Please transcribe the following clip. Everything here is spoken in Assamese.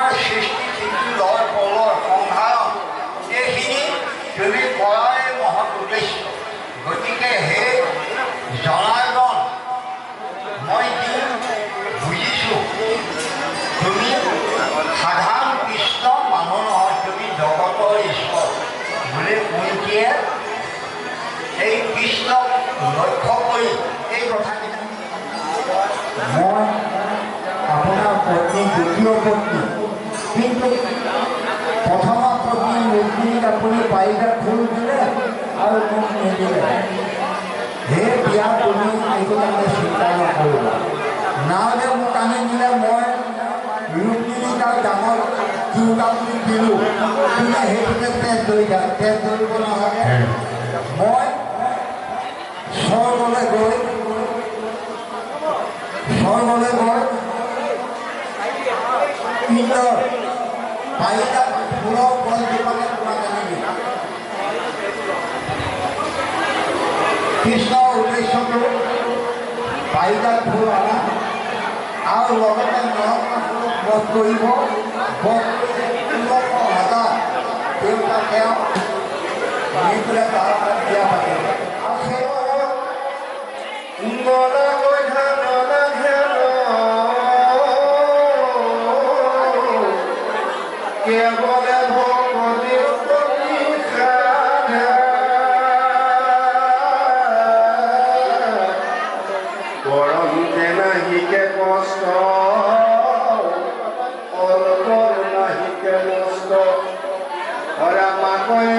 তোমাৰ সৃষ্টি স্থিতি লয় পলৰ সংধাৰণ এইখিনি তুমি কৰাই মহৎ উদ্দেশ্য। গতিকে সেই জনাৰ্দন মই কি বুজিছোঁ তুমি সাধাৰণ কৃষ্ণ মানুহ নহয়, তুমি জগতৰ ঈশ্বৰ বুলি কুন্তীয়ে এই কৃষ্ণক লক্ষ্য কৰি এই কথাকেইটা মই আপোনাৰ পত্নী দ্বিতীয় পত্নী, কিন্তু প্ৰথম পত্নী ৰুক্মিণীক আপুনি পাৰিজাত ফুল দিলে আৰু মোক নিদিলে। সেই বিয়া তুমি এইটো কাৰণে চিন্তা নকৰিবা। নাওলে মোক আনি দিলে, মই ৰুক্মিণীক আৰু ডাঙৰ তিৰোতা বুলি দিলোঁ, তুমি সেইটোকে তেজ ধৰিবা, তেজ ধৰিব নালাগে। মই স্বৰ্গলৈ গৈ ইন্দ্ৰৰ পাৰিজাত ফুলৰ গছজোপাকে তোমাক আনি দিম। কৃষ্ণৰ উদ্দেশ্যটো পাৰিজাত ফুল অনা আৰু লগতে নৰকাসুৰক বধ কৰিব। বধ কৰি 16,000 দেউতা তেওঁ নি পেলাই তাৰ বিয়া পাতিব। কেৱলে ভকতিৰ কৰন্তে নাহিকে কষ্ট, অলপৰ নাহিকে নষ্ট, হৰা মাকৈ